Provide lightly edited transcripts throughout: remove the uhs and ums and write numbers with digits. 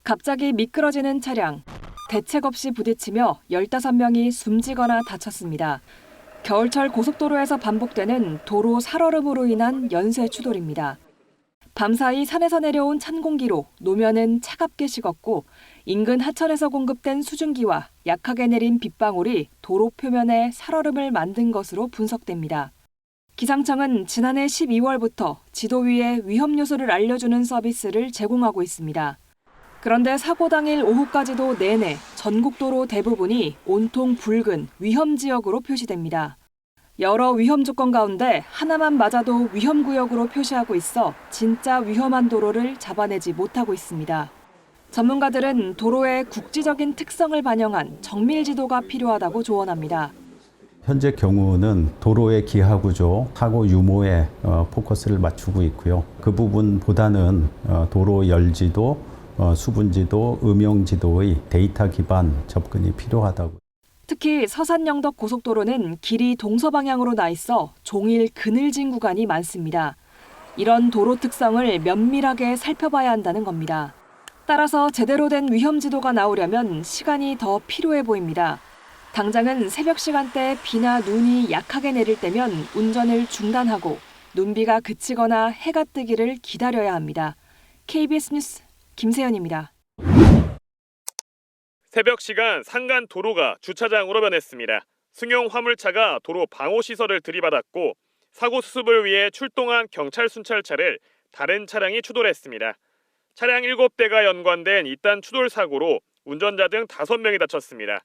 갑자기 미끄러지는 차량. 대책 없이 부딪히며 15명이 숨지거나 다쳤습니다. 겨울철 고속도로에서 반복되는 도로 살얼음으로 인한 연쇄 추돌입니다. 밤사이 산에서 내려온 찬 공기로 노면은 차갑게 식었고 인근 하천에서 공급된 수증기와 약하게 내린 빗방울이 도로 표면에 살얼음을 만든 것으로 분석됩니다. 기상청은 지난해 12월부터 지도 위에 위험 요소를 알려주는 서비스를 제공하고 있습니다. 그런데 사고 당일 오후까지도 내내 전국도로 대부분이 온통 붉은 위험 지역으로 표시됩니다. 여러 위험 조건 가운데 하나만 맞아도 위험구역으로 표시하고 있어 진짜 위험한 도로를 잡아내지 못하고 있습니다. 전문가들은 도로의 국지적인 특성을 반영한 정밀 지도가 필요하다고 조언합니다. 현재 경우는 도로의 기하 구조, 사고 유무에 포커스를 맞추고 있고요. 그 부분보다는 도로 열지도, 수분지도, 음용지도의 데이터 기반 접근이 필요하다고. 특히 서산영덕 고속도로는 길이 동서방향으로 나 있어 종일 그늘진 구간이 많습니다. 이런 도로 특성을 면밀하게 살펴봐야 한다는 겁니다. 따라서 제대로 된 위험 지도가 나오려면 시간이 더 필요해 보입니다. 당장은 새벽 시간대에 비나 눈이 약하게 내릴 때면 운전을 중단하고 눈비가 그치거나 해가 뜨기를 기다려야 합니다. KBS 뉴스 김세연입니다. 새벽 시간 산간 도로가 주차장으로 변했습니다. 승용 화물차가 도로 방호 시설을 들이받았고 사고 수습을 위해 출동한 경찰 순찰차를 다른 차량이 추돌했습니다. 차량 7대가 연관된 이딴 추돌 사고로 운전자 등 5명이 다쳤습니다.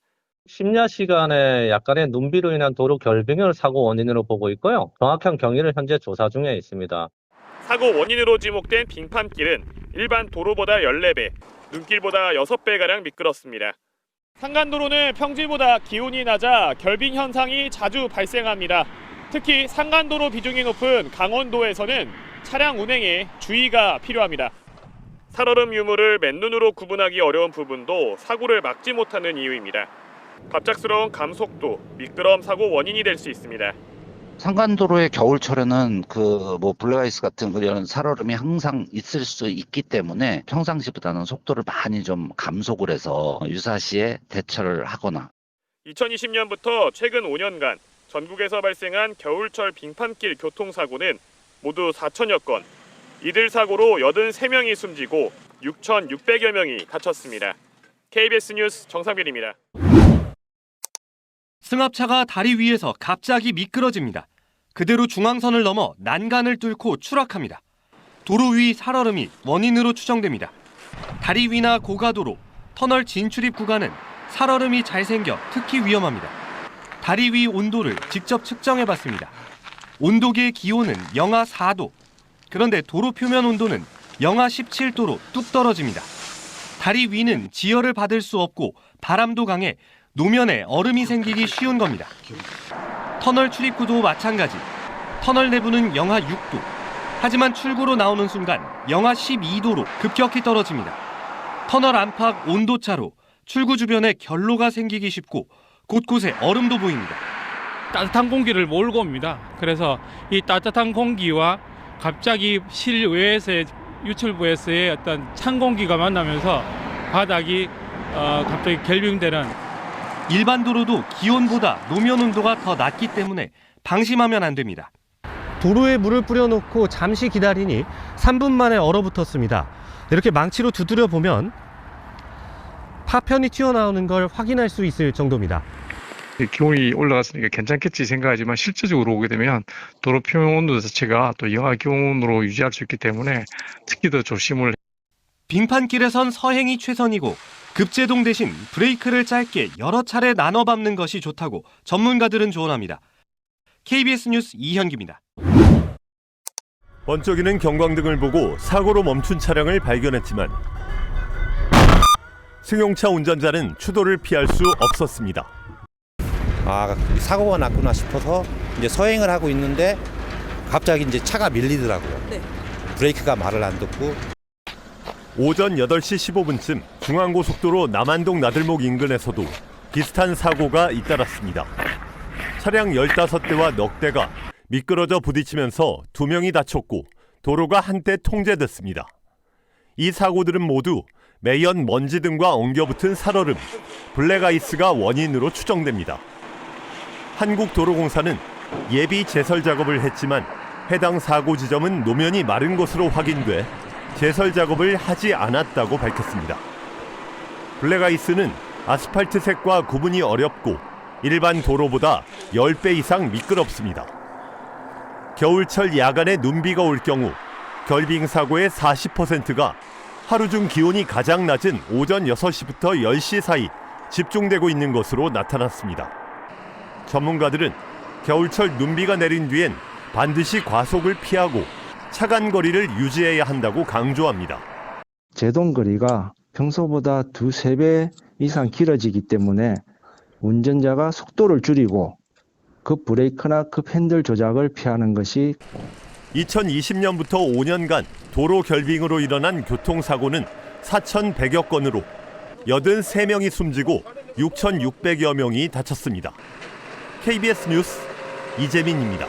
심야 시간에 약간의 눈비로 인한 도로 결빙을 사고 원인으로 보고 있고요. 정확한 경위를 현재 조사 중에 있습니다. 사고 원인으로 지목된 빙판길은 일반 도로보다 14배, 눈길보다 6배가량 미끄럽습니다. 산간도로는 평지보다 기온이 낮아 결빙 현상이 자주 발생합니다. 특히 산간도로 비중이 높은 강원도에서는 차량 운행에 주의가 필요합니다. 살얼음 유무를 맨눈으로 구분하기 어려운 부분도 사고를 막지 못하는 이유입니다. 갑작스러운 감속도, 미끄럼 사고 원인이 될 수 있습니다. 산간도로의 겨울철에는 블랙아이스 같은 그런 살얼음이 항상 있을 수 있기 때문에 평상시보다는 속도를 많이 좀 감속을 해서 유사시에 대처를 하거나. 2020년부터 최근 5년간 전국에서 발생한 겨울철 빙판길 교통사고는 모두 4천여 건. 이들 사고로 83명이 숨지고 6,600여 명이 다쳤습니다. KBS 뉴스 정상빈입니다. 승합차가 다리 위에서 갑자기 미끄러집니다. 그대로 중앙선을 넘어 난간을 뚫고 추락합니다. 도로 위 살얼음이 원인으로 추정됩니다. 다리 위나 고가도로, 터널 진출입 구간은 살얼음이 잘 생겨 특히 위험합니다. 다리 위 온도를 직접 측정해봤습니다. 온도계의 기온은 영하 4도. 그런데 도로 표면 온도는 영하 17도로 뚝 떨어집니다. 다리 위는 지열을 받을 수 없고 바람도 강해 노면에 얼음이 생기기 쉬운 겁니다. 터널 출입구도 마찬가지. 터널 내부는 영하 6도. 하지만 출구로 나오는 순간 영하 12도로 급격히 떨어집니다. 터널 안팎 온도차로 출구 주변에 결로가 생기기 쉽고 곳곳에 얼음도 보입니다. 따뜻한 공기를 몰고 옵니다. 그래서 이 따뜻한 공기와 갑자기 실외에서의 유출부에서의 어떤 찬 공기가 만나면서 바닥이 갑자기 결빙되는. 일반 도로도 기온보다 노면 온도가 더 낮기 때문에 방심하면 안 됩니다. 도로에 물을 뿌려놓고 잠시 기다리니 3분 만에 얼어붙었습니다. 이렇게 망치로 두드려 보면 파편이 튀어나오는 걸 확인할 수 있을 정도입니다. 기온이 올라갔으니까 괜찮겠지 생각하지만 실제적으로 오게 되면 도로 표면 온도 자체가 또 영하 기온으로 유지할 수 있기 때문에 특히 더 조심을. 빙판길에선 서행이 최선이고 급제동 대신 브레이크를 짧게 여러 차례 나눠 밟는 것이 좋다고 전문가들은 조언합니다. KBS 뉴스 이현기입니다. 번쩍이는 경광등을 보고 사고로 멈춘 차량을 발견했지만 승용차 운전자는 추돌을 피할 수 없었습니다. 사고가 났구나 싶어서 이제 서행을 하고 있는데 갑자기 이제 차가 밀리더라고요. 네. 브레이크가 말을 안 듣고. 오전 8시 15분쯤 중앙고속도로 남안동 나들목 인근에서도 비슷한 사고가 잇따랐습니다. 차량 15대와 넉 대가 미끄러져 부딪히면서 2명이 다쳤고 도로가 한때 통제됐습니다. 이 사고들은 모두 매연 먼지 등과 엉겨붙은 살얼음, 블랙아이스가 원인으로 추정됩니다. 한국도로공사는 예비 제설 작업을 했지만 해당 사고 지점은 노면이 마른 것으로 확인돼 제설 작업을 하지 않았다고 밝혔습니다. 블랙아이스는 아스팔트색과 구분이 어렵고 일반 도로보다 10배 이상 미끄럽습니다. 겨울철 야간에 눈비가 올 경우 결빙 사고의 40%가 하루 중 기온이 가장 낮은 오전 6시부터 10시 사이 집중되고 있는 것으로 나타났습니다. 전문가들은 겨울철 눈비가 내린 뒤엔 반드시 과속을 피하고 차간 거리를 유지해야 한다고 강조합니다. 제동 거리가 평소보다 2~3배 이상 길어지기 때문에 운전자가 속도를 줄이고 급 브레이크나 급 핸들 조작을 피하는 것이 2020년부터 5년간 도로 결빙으로 일어난 교통사고는 4,100여 건으로 83명이 숨지고 6,600여 명이 다쳤습니다. KBS 뉴스 이재민입니다.